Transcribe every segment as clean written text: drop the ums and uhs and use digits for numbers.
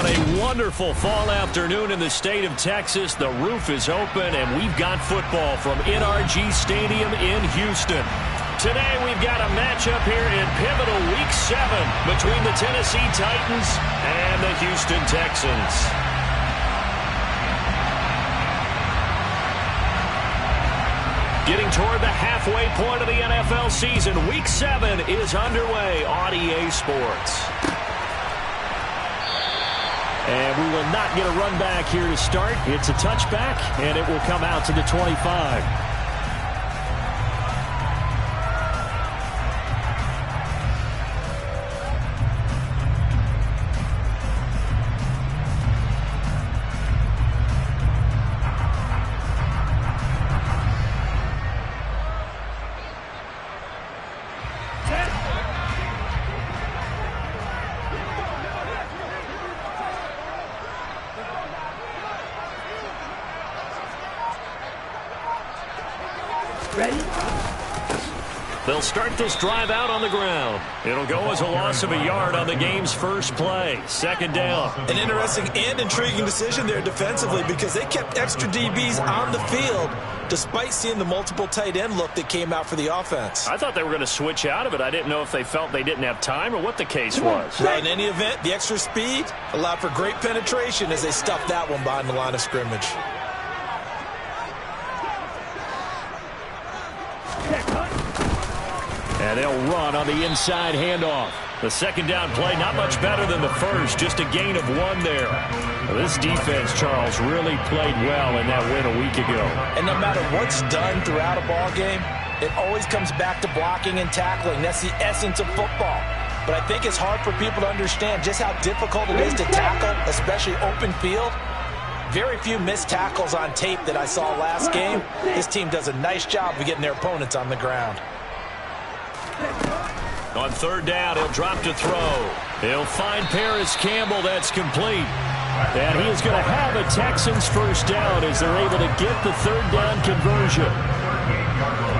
On a wonderful fall afternoon in the state of Texas, the roof is open, and we've got football from NRG Stadium in Houston. Today, we've got a matchup here in pivotal Week 7 between the Tennessee Titans and the Houston Texans. Getting toward the halfway point of the NFL season, Week 7 is underway on EA Sports. And we will not get a run back here to start. It's a touchback, and it will come out to the 25. They'll start this drive out on the ground. It'll go as a loss of a yard on the game's first play. Second down. An interesting and intriguing decision there defensively because they kept extra DBs on the field despite seeing the multiple tight end look that came out for the offense. I thought they were going to switch out of it. I didn't know if they felt they didn't have time or what the case was. Well, in any event, the extra speed allowed for great penetration as they stuffed that one behind the line of scrimmage. And they'll run on the inside handoff. The second down play, not much better than the first, just a gain of 1 there. Well, this defense, Charles, really played well in that win a week ago. And no matter what's done throughout a ball game, it always comes back to blocking and tackling. That's the essence of football. But I think it's hard for people to understand just how difficult it is to tackle, especially open field. Very few missed tackles on tape that I saw last game. This team does a nice job of getting their opponents on the ground. On third down, he'll drop to throw. He'll find Paris Campbell. That's complete. And he is going to have a Texans first down as they're able to get the third down conversion.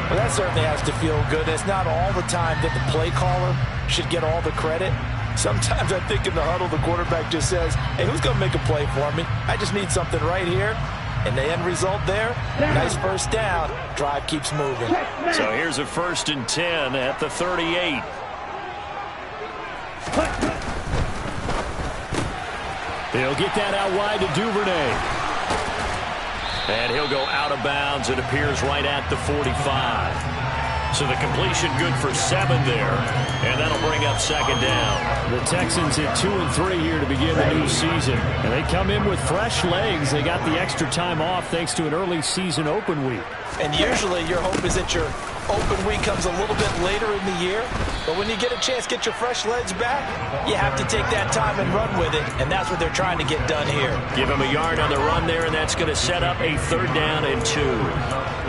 Well, that certainly has to feel good. It's not all the time that the play caller should get all the credit. Sometimes I think in the huddle, the quarterback just says, hey, who's going to make a play for me? I just need something right here. And the end result there, nice first down. Drive keeps moving. So here's a 1st and 10 at the 38. He'll get that out wide to Duvernay. And he'll go out of bounds. It appears right at the 45. So the completion good for 7 there. And that'll bring up second down. The Texans hit 2 and 3 here to begin the new season. And they come in with fresh legs. They got the extra time off thanks to an early season open week. And usually your hope is that your open week comes a little bit later in the year. But when you get a chance to get your fresh legs back, you have to take that time and run with it. And that's what they're trying to get done here. Give him a yard on the run there, and that's going to set up a 3rd down and 2.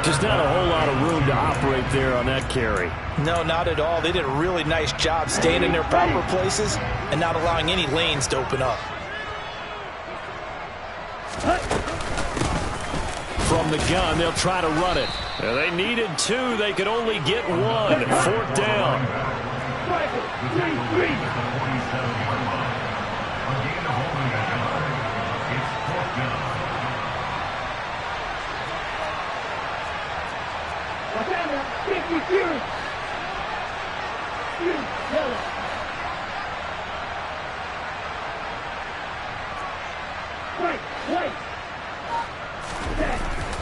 Just not a whole lot of room to operate there on that carry. No, not at all. They did a really nice job staying in their proper places and not allowing any lanes to open up. From the gun, they'll try to run it. They needed 2. They could only get 1. 4th down.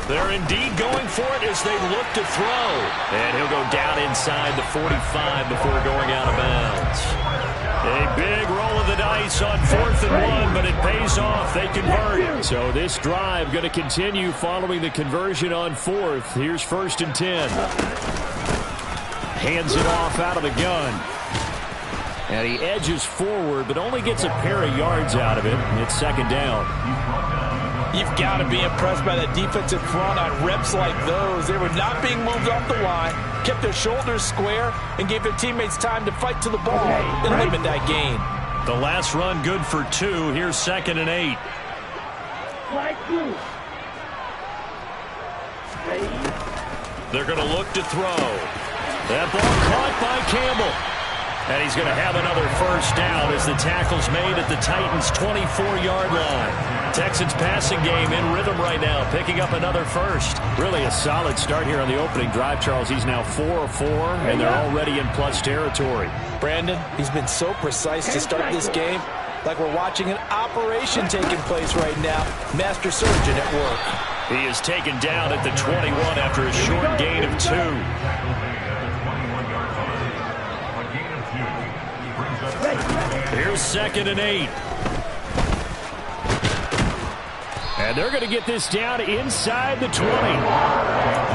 They're indeed going for it as they look to throw. And he'll go down inside the 45 before going out of bounds. A big roll of the dice on 4th and 1, but it pays off. They convert. So this drive going to continue following the conversion on 4th. Here's 1st and 10. Hands it off out of the gun. And he edges forward, but only gets a pair of yards out of it. It's second down. You've got to be impressed by that defensive front on reps like those. They were not being moved off the line, kept their shoulders square, and gave their teammates time to fight to the ball and limit that gain. The last run good for 2. Here's 2nd and 8. They're going to look to throw. That ball caught by Campbell. And he's going to have another first down as the tackle's made at the Titans' 24-yard line. Texans passing game in rhythm right now, picking up another first. Really a solid start here on the opening drive, Charles. He's now 4 of 4, and they're already in plus territory. Brandon, he's been so precise to start this game, like we're watching an operation taking place right now. Master surgeon at work. He is taken down at the 21 after a short gain of 2. Here's 2nd and 8. And they're going to get this down inside the 20.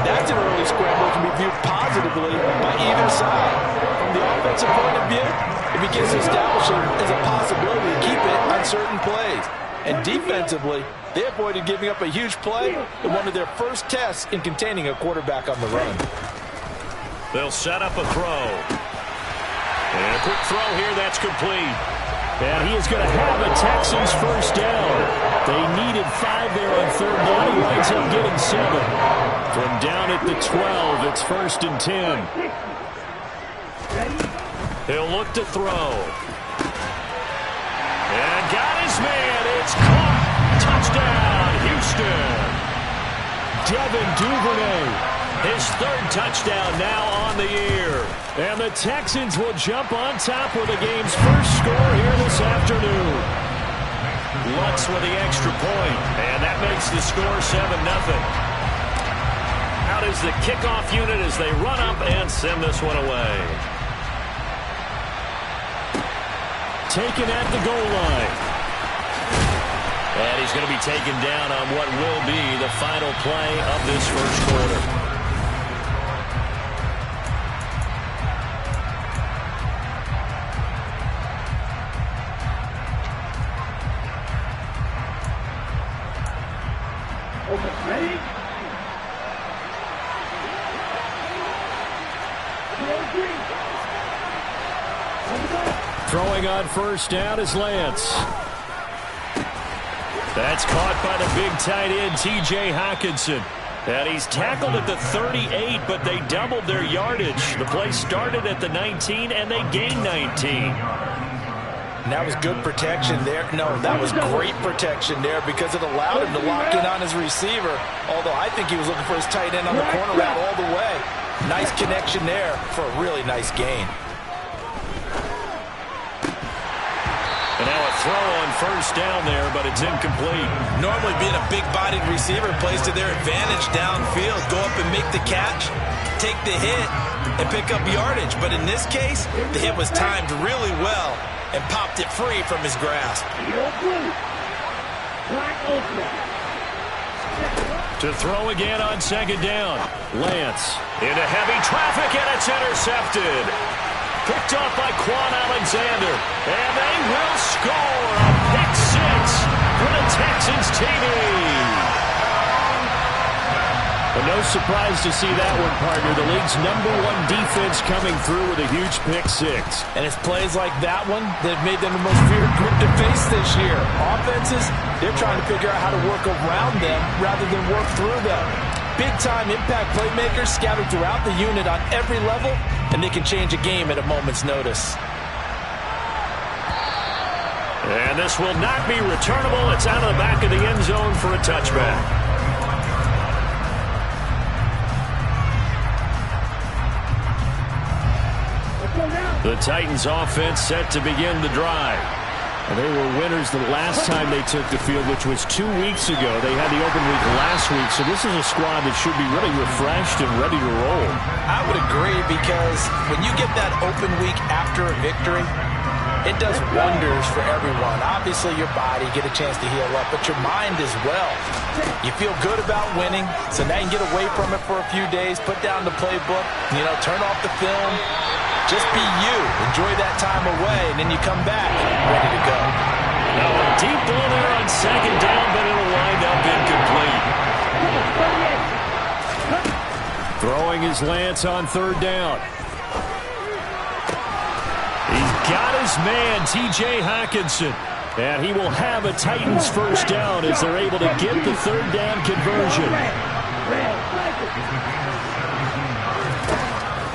That's an early scramble that can be viewed positively by either side. From the offensive point of view, it begins to establish it as a possibility to keep it on certain plays. And defensively, they avoided giving up a huge play in one of their first tests in containing a quarterback on the run. They'll set up a throw. And a quick throw here, that's complete. And he is going to have a Texans first down. They needed 5 there on 3rd down. He winds up getting 7. From down at the 12, it's 1st and 10. He'll look to throw. And got his man. It's caught. Touchdown, Houston. Devin Duvernay. His 3rd touchdown now on the year. And the Texans will jump on top with the game's first score here this afternoon. Lutz with the extra point, and that makes the score 7-0. Out is the kickoff unit as they run up and send this one away. Taken at the goal line. And he's going to be taken down on what will be the final play of this first quarter. Ready? Throwing on first down is Lance. That's caught by the big tight end, T.J. Hockenson. And he's tackled at the 38, but they doubled their yardage. The play started at the 19, and they gained 19. And that was good protection there. No, that was great protection there because it allowed him to lock in on his receiver. Although I think he was looking for his tight end on the corner route all the way. Nice connection there for a really nice gain. And now a throw on first down there, but it's incomplete. Normally being a big-bodied receiver plays to their advantage downfield. Go up and make the catch, take the hit, and pick up yardage. But in this case, the hit was timed really well and popped it free from his grasp. To throw again on 2nd down. Lance into heavy traffic, and it's intercepted. Picked off by Quan Alexander. And they will score a pick 6 for the Texans TV. But no surprise to see that one, partner. The league's #1 defense coming through with a huge pick 6. And it's plays like that one that have made them the most feared group to face this year. Offenses, they're trying to figure out how to work around them rather than work through them. Big-time impact playmakers scattered throughout the unit on every level, and they can change a game at a moment's notice. And this will not be returnable. It's out of the back of the end zone for a touchback. The Titans offense set to begin the drive. And they were winners the last time they took the field, which was 2 weeks ago. They had the open week last week, so this is a squad that should be really refreshed and ready to roll. I would agree, because when you get that open week after a victory, it does wonders for everyone. Obviously, your body, get a chance to heal up, but your mind as well. You feel good about winning, so now you can get away from it for a few days, put down the playbook, turn off the film. Just be you. Enjoy that time away, and then you come back ready to go. Now a deep ball there on 2nd down, but it'll wind up incomplete. Throwing is Lance on 3rd down. He's got his man, T.J. Hockenson. And he will have a Titans first down as they're able to get the 3rd down conversion.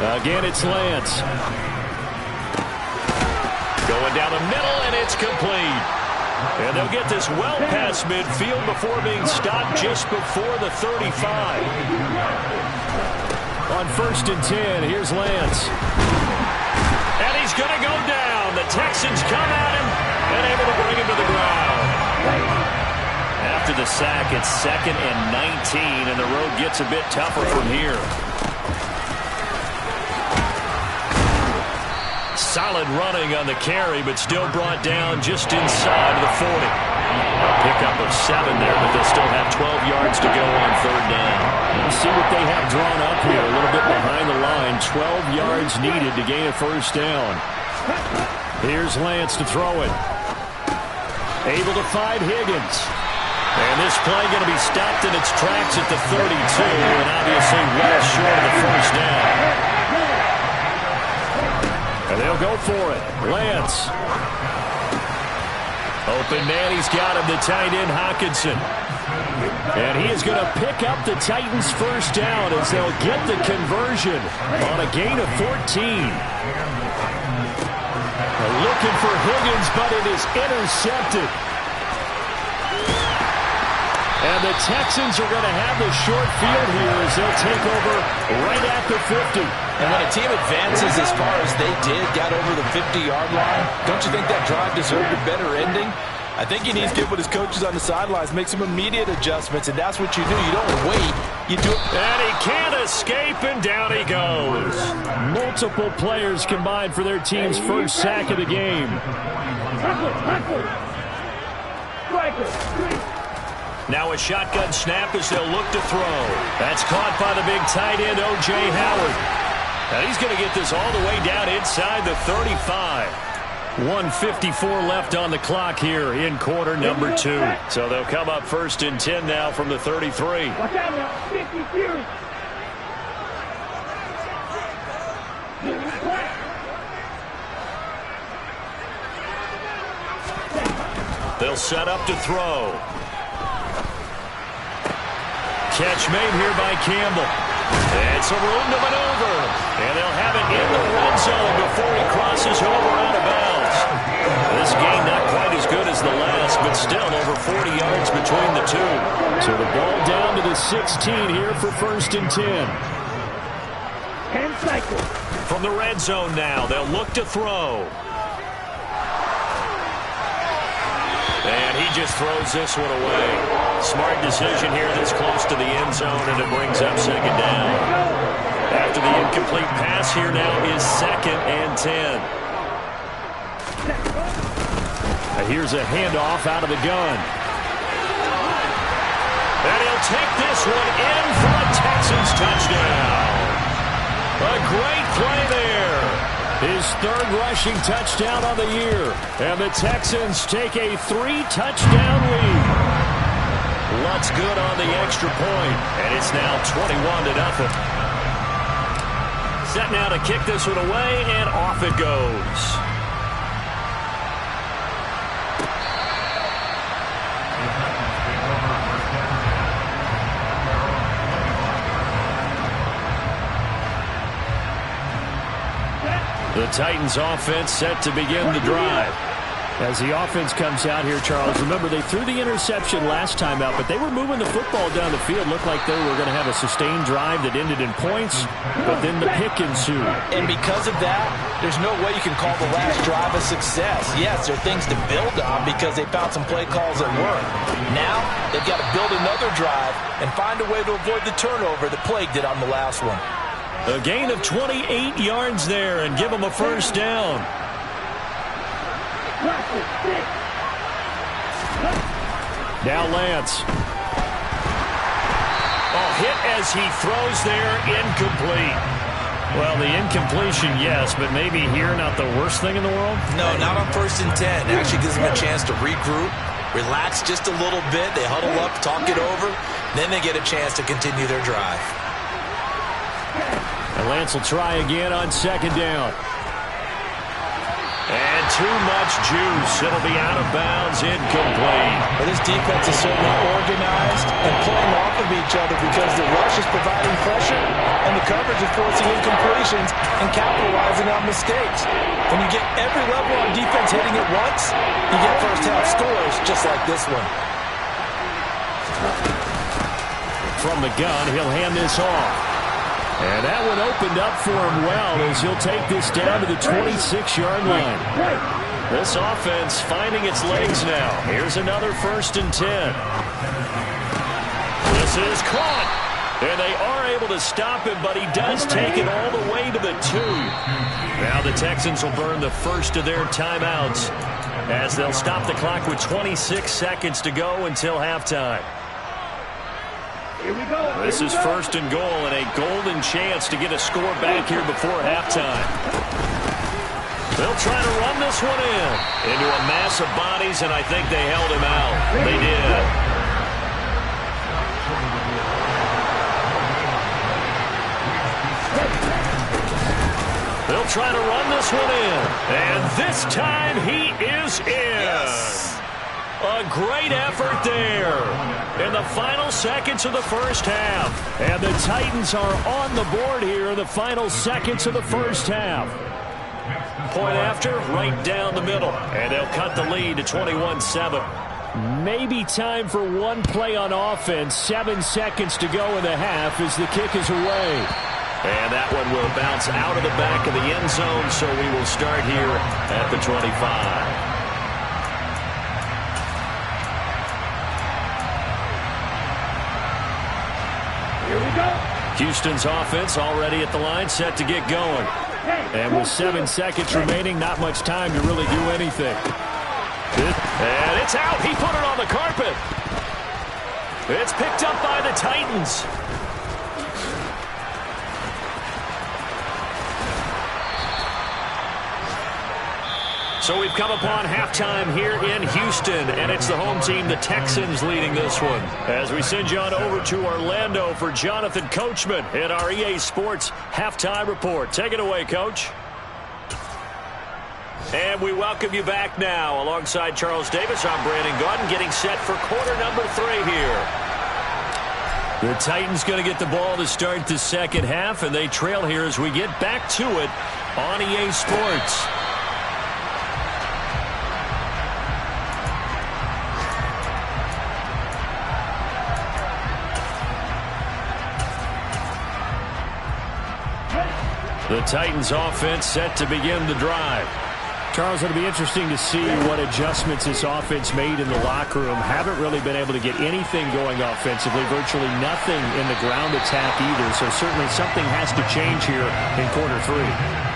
Again, it's Lance. Going down the middle, and it's complete. And they'll get this well past midfield before being stopped just before the 35. On 1st and 10, here's Lance. And he's going to go down. The Texans come at him and able to bring him to the ground. After the sack, it's 2nd and 19, and the road gets a bit tougher from here. Solid running on the carry, but still brought down just inside of the 40. A pickup of 7 there, but they'll still have 12 yards to go on 3rd down. Let's see what they have drawn up here. A little bit behind the line. 12 yards needed to gain a 1st down. Here's Lance to throw it. Able to find Higgins. And this play going to be stopped in its tracks at the 32, and obviously well short of the 1st down. And they'll go for it. Lance. Open man, he's got him, the tight end Hockenson. And he is going to pick up the Titans' 1st down as they'll get the conversion on a gain of 14. They're looking for Higgins, but it is intercepted. And the Texans are going to have the short field here as they'll take over right at the 50. And when a team advances as far as they did, got over the 50-yard line, don't you think that drive deserved a better ending? I think he needs to get with his coaches on the sidelines, make some immediate adjustments, and that's what you do. You don't wait. You do it. And he can't escape, and down he goes. Multiple players combined for their team's 1st sack of the game. Now a shotgun snap as they'll look to throw. That's caught by the big tight end, O.J. Howard. And he's going to get this all the way down inside the 35. 1:54 left on the clock here in quarter number 2. So they'll come up 1st and 10 now from the 33. Watch out now. 50-0. They'll set up to throw. Catch made here by Campbell. And some room to maneuver. And they'll have it in the red zone before he crosses over out of bounds. This game not quite as good as the last, but still over 40 yards between the two. So the ball down to the 16 here for 1st and 10. 10 cycles. From the red zone now, they'll look to throw. And he just throws this one away. Smart decision here this close to the end zone, and it brings up 2nd down. After the incomplete pass here now is 2nd and 10. Here's a handoff out of the gun. And he'll take this one in for a Texans touchdown. A great play there. His 3rd rushing touchdown on the year. And the Texans take a 3-touchdown lead. Lutz good on the extra point. And it's now 21-0. Set now to kick this one away, and off it goes. The Titans offense set to begin the drive. As the offense comes out here, Charles, remember they threw the interception last time out, but they were moving the football down the field. Looked like they were going to have a sustained drive that ended in points, but then the pick ensued. And because of that, there's no way you can call the last drive a success. Yes, there are things to build on because they found some play calls that work. Now, they've got to build another drive and find a way to avoid the turnover that plagued it on the last one. A gain of 28 yards there and give them a 1st down. Now Lance. Oh, hit as he throws there, incomplete. Well, the incompletion, yes, but maybe here not the worst thing in the world? No, not on 1st and 10. It actually gives them a chance to regroup, relax just a little bit. They huddle up, talk it over, then they get a chance to continue their drive. And Lance will try again on 2nd down. And too much juice. It'll be out of bounds, incomplete. Well, this defense is certainly organized and playing off of each other because the rush is providing pressure and the coverage is forcing incompletions and capitalizing on mistakes. When you get every level on defense hitting at once, you get first-half scores just like this one. From the gun, he'll hand this off. And that one opened up for him well as he'll take this down to the 26-yard line. This offense finding its legs now. Here's another 1st and 10. This is caught. And they are able to stop him, but he does take it all the way to the 2. Now the Texans will burn the first of their timeouts as they'll stop the clock with 26 seconds to go until halftime. Here we go. This is 1st and goal and a golden chance to get a score back here before halftime. They'll try to run this one into a mass of bodies, and I think they held him out. They did. They'll try to run this one in, and this time he is in. Yes. A great effort there in the final seconds of the first half. And the Titans are on the board here in the final seconds of the first half. Point after, right down the middle. And they'll cut the lead to 21-7. Maybe time for one play on offense. 7 seconds to go in the half as the kick is away. And that one will bounce out of the back of the end zone, so we will start here at the 25. Houston's offense already at the line, set to get going. And with 7 seconds remaining, not much time to really do anything. And it's out. He put it on the carpet. It's picked up by the Titans. So we've come upon halftime here in Houston, and it's the home team, the Texans, leading this one. As we send you on over to Orlando for Jonathan Coachman in our EA Sports Halftime Report. Take it away, Coach. And we welcome you back now. Alongside Charles Davis, I'm Brandon Gaudin, getting set for quarter number 3 here. The Titans going to get the ball to start the second half, and they trail here as we get back to it on EA Sports. The Titans offense set to begin the drive. Charles, it'll be interesting to see what adjustments this offense made in the locker room. Haven't really been able to get anything going offensively, virtually nothing in the ground attack either. So certainly something has to change here in quarter 3.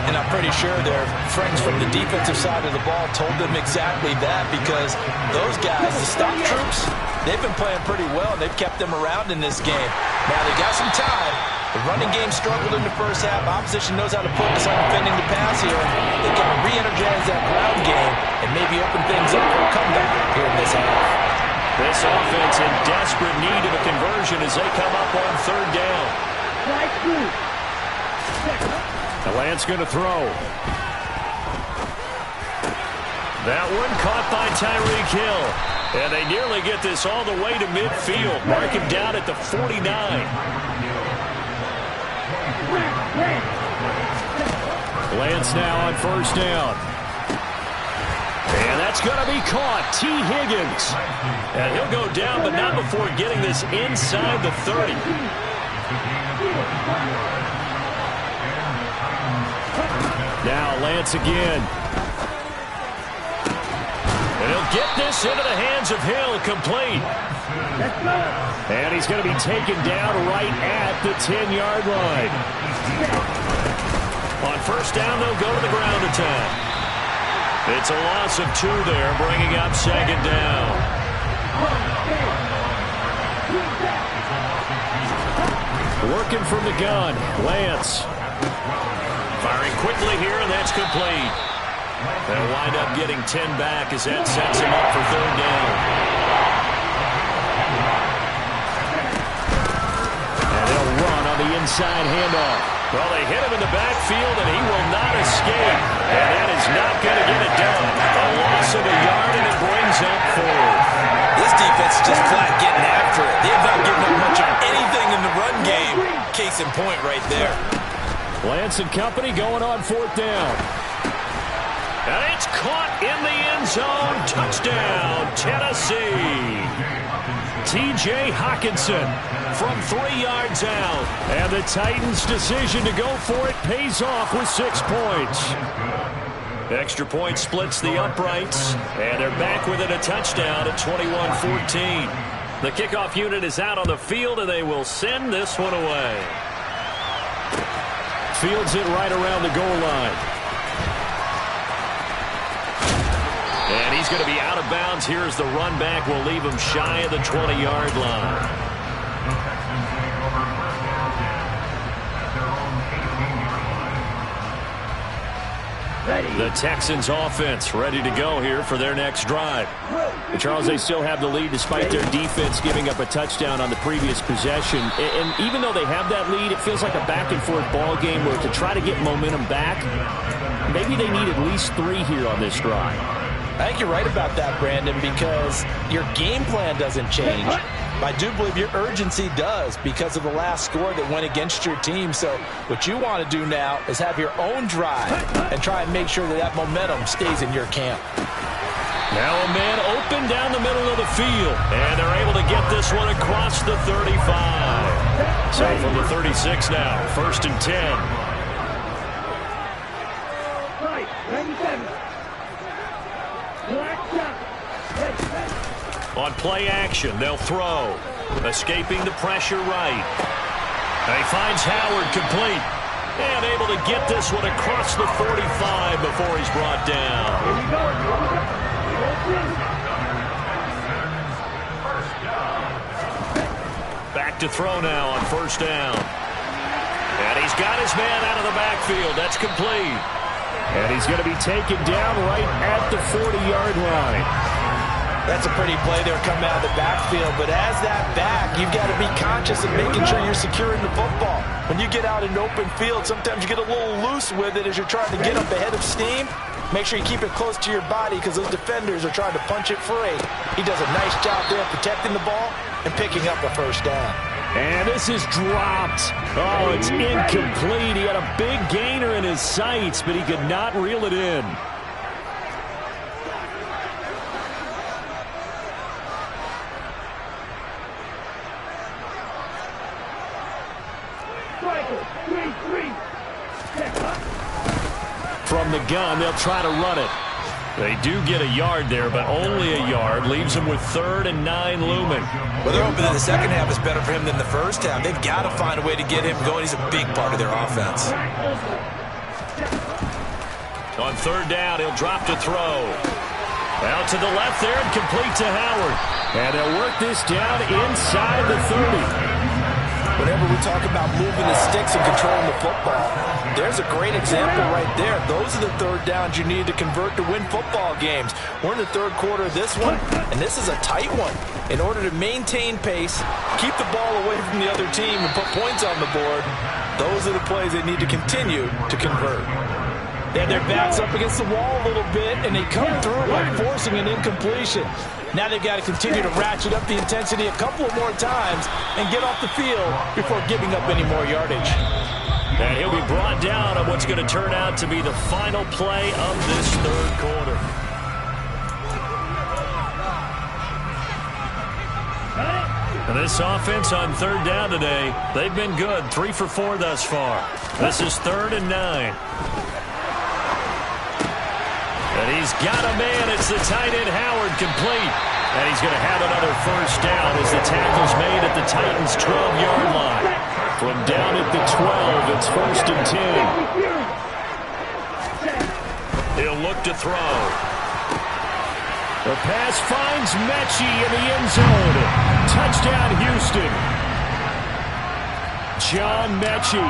And I'm pretty sure their friends from the defensive side of the ball told them exactly that, because those guys, the stop troops, they've been playing pretty well, and they've kept them around in this game. Now they got some time. The running game struggled in the first half. Opposition knows how to focus on defending the pass here. They got to re-energize that ground game and maybe open things up for a comeback here in this half. This offense in desperate need of a conversion as they come up on 3rd down. The Lance going to throw. That one caught by Tyreek Hill. And they nearly get this all the way to midfield. Mark him down at the 49. Lance now on 1st down. And that's going to be caught. T. Higgins. And he'll go down, but not before getting this inside the 30. Now Lance again. And he'll get this into the hands of Hill, complete. And he's going to be taken down right at the 10-yard line. On 1st down, they'll go to the ground attack. It's a loss of 2 there, bringing up 2nd down. Working from the gun, Lance. Firing quickly here, and that's complete. They'll wind up getting 10 back as that sets him up for 3rd down. And they'll run on the inside handoff. Well, they hit him in the backfield, and he will not escape. And that is not going to get it done. A loss of a yard, and it brings up 4th. This defense is just flat getting after it. They have not given up much of anything in the run game. Case in point right there. Lance and company going on 4th down. And it's caught in the end zone. Touchdown, Tennessee. T.J. Hockenson from 3 yards out. And the Titans' decision to go for it pays off with 6 points. Extra point splits the uprights. And they're back within a touchdown at 21-14. The kickoff unit is out on the field, and they will send this one away. Fields it right around the goal line. And he's going to be out of bounds. Here's the run back. Will leave him shy of the 20-yard line. The Texans offense ready to go here for their next drive. And Charles, they still have the lead despite their defense giving up a touchdown on the previous possession. And even though they have that lead, it feels like a back-and-forth ball game where to try to get momentum back, maybe they need at least 3 here on this drive. I think you're right about that, Brandon, because your game plan doesn't change. I do believe your urgency does because of the last score that went against your team. So what you want to do now is have your own drive and try and make sure that that momentum stays in your camp. Now a man open down the middle of the field. And they're able to get this one across the 35. So from the 36 now, 1st and 10. On play action, they'll throw. Escaping the pressure right. He finds Howard complete. And able to get this one across the 45 before he's brought down. Back to throw now on 1st down. And he's got his man out of the backfield. That's complete. And he's going to be taken down right at the 40-yard line. That's a pretty play there coming out of the backfield. But as that back, you've got to be conscious of making sure you're securing the football. When you get out in open field, sometimes you get a little loose with it as you're trying to get up ahead of steam. Make sure you keep it close to your body because those defenders are trying to punch it free. He does a nice job there protecting the ball and picking up a 1st down. And this is dropped. Oh, it's incomplete. He had a big gainer in his sights, but he could not reel it in. From the gun, they'll try to run it. They do get a yard there, but only a yard. Leaves them with 3rd and 9 looming. Well, they're hoping that the second half is better for him than the first half. They've got to find a way to get him going. He's a big part of their offense. On 3rd down, he'll drop to throw. Out to the left there and complete to Howard. And they'll work this down inside the 30. Whenever we talk about moving the sticks and controlling the football, there's a great example right there. Those are the 3rd downs you need to convert to win football games. We're in the 3rd quarter of this one, and this is a tight one. In order to maintain pace, keep the ball away from the other team, and put points on the board, those are the plays they need to continue to convert. They have their backs up against the wall a little bit, and they come through by forcing an incompletion. Now they've got to continue to ratchet up the intensity a couple of more times and get off the field before giving up any more yardage. And he'll be brought down on what's going to turn out to be the final play of this 3rd quarter. And this offense on 3rd down today, they've been good. 3 for 4 thus far. This is 3rd and 9. And he's got a man. It's the tight end, Howard, complete. And he's going to have another 1st down as the tackle's made at the Titans' 12-yard line. From down at the 12, it's 1st and 10. He'll look to throw. The pass finds Mechie in the end zone. Touchdown, Houston. John Mechie.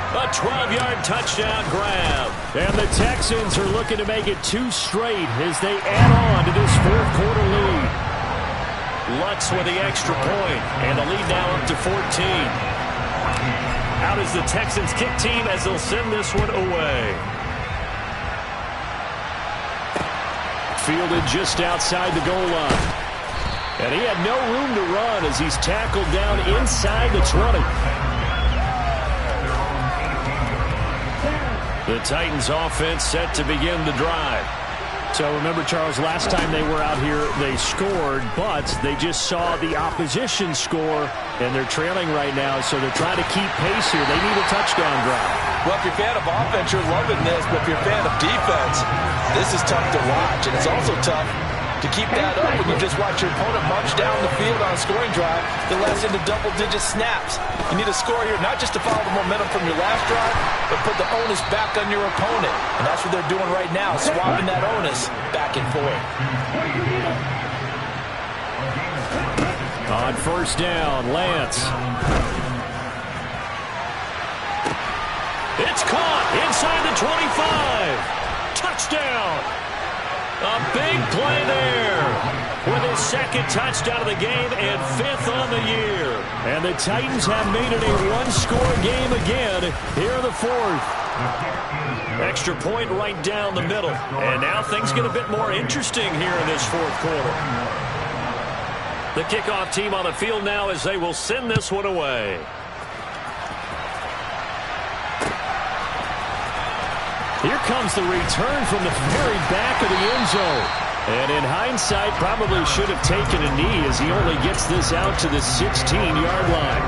A 12-yard touchdown grab. And the Texans are looking to make it 2 straight as they add on to this 4th quarter lead. Lutz with the extra point, and the lead now up to 14. Out is the Texans kick team as they'll send this one away. Fielded just outside the goal line. And he had no room to run as he's tackled down inside the 20. The Titans offense set to begin the drive. So remember, Charles, last time they were out here, they scored, but they just saw the opposition score, and they're trailing right now, so they're trying to keep pace here. They need a touchdown drive. Well, if you're a fan of offense, you're loving this, but if you're a fan of defense, this is tough to watch, and it's also tough to keep that up when you just watch your opponent march down the field on a scoring drive that lasts into double-digit snaps. You need a score here, not just to follow the momentum from your last drive, but put the onus back on your opponent. And that's what they're doing right now, swapping that onus back and forth. On first down, Lance. It's caught inside the 25. Touchdown. A big play there with his second touchdown of the game and 5th on the year. And the Titans have made it a one-score game again here in the 4th. Extra point right down the middle. And now things get a bit more interesting here in this 4th quarter. The kickoff team on the field now as they will send this one away. Here comes the return from the very back of the end zone. And in hindsight, probably should have taken a knee as he only gets this out to the 16-yard line.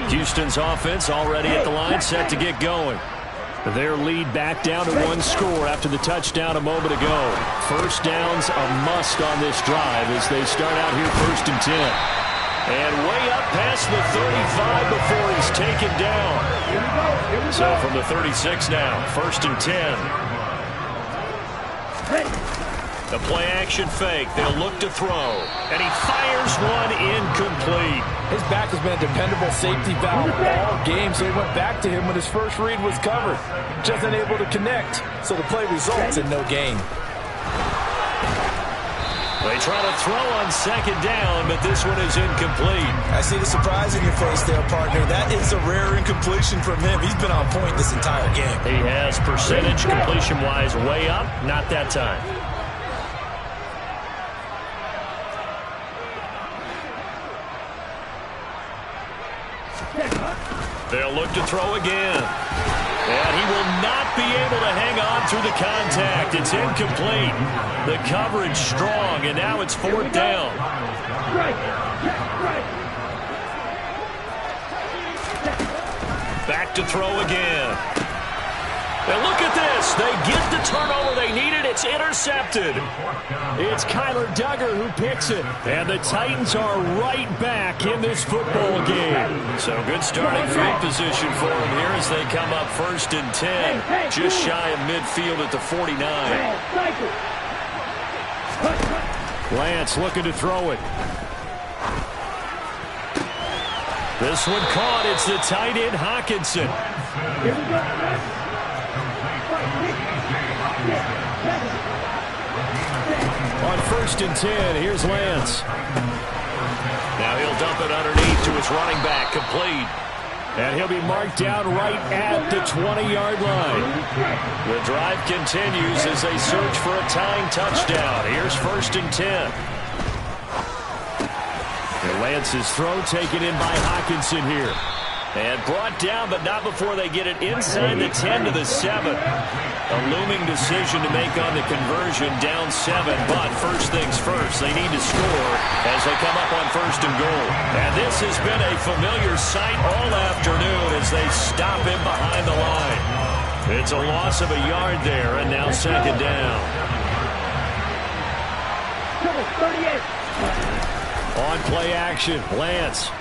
Houston's offense already at the line, set to get going. Their lead back down to 1 score after the touchdown a moment ago. First down's a must on this drive as they start out here 1st and 10. And way up past the 35 before he's taken down. So from the 36 now, 1st and 10. The play-action fake. They'll look to throw. And he fires one incomplete. His back has been a dependable safety valve all game, so he went back to him when his first read was covered. Just unable to connect, so the play results in no gain. They try to throw on 2nd down, but this one is incomplete. I see the surprise in your face there, partner. That is a rare incompletion from him. He's been on point this entire game. He has percentage completion-wise way up. Not that time. They'll look to throw again. And he will not be able to hang on through the contact. It's incomplete. The coverage strong, and now it's 4th down. Back to throw again. And look at this. They get the turnover they needed. It's intercepted. It's Kyler Duggar who picks it. And the Titans are right back in this football game. So good starting field position for them here as they come up 1st and 10. Just shy of midfield at the 49. Lance looking to throw it. This one caught. It's the tight end Hockenson. On 1st and 10, here's Lance. Now he'll dump it underneath to his running back, complete. And he'll be marked down right at the 20-yard line. The drive continues as they search for a tying touchdown. Here's 1st and 10. And Lance's throw taken in by Hockenson here. And brought down, but not before they get it inside the 10 to the 7. A looming decision to make on the conversion, down 7. But first things first, they need to score as they come up on 1st and goal. And this has been a familiar sight all afternoon as they stop him behind the line. It's a loss of a yard there, and now 2nd down. 38. On play action, Lance.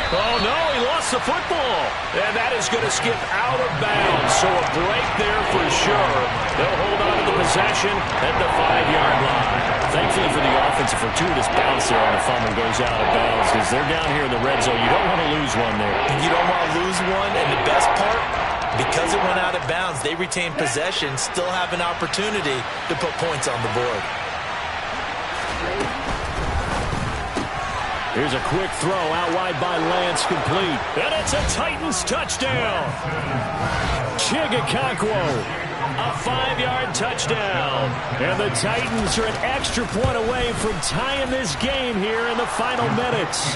Oh, no, he lost the football. And that is going to skip out of bounds. So a break there for sure. They'll hold on to the possession at the 5-yard line. Thankfully for the offense, a fortuitous bounce there on the fumble goes out of bounds because they're down here in the red zone. You don't want to lose one there. You don't want to lose one, and the best part, because it went out of bounds, they retain possession, still have an opportunity to put points on the board. Here's a quick throw out wide by Lance, complete. And it's a Titans touchdown. Chigakonkwo. A 5-yard touchdown. And the Titans are an extra point away from tying this game here in the final minutes.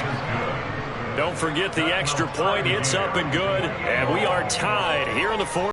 Don't forget the extra point. It's up and good. And we are tied here in the fourth.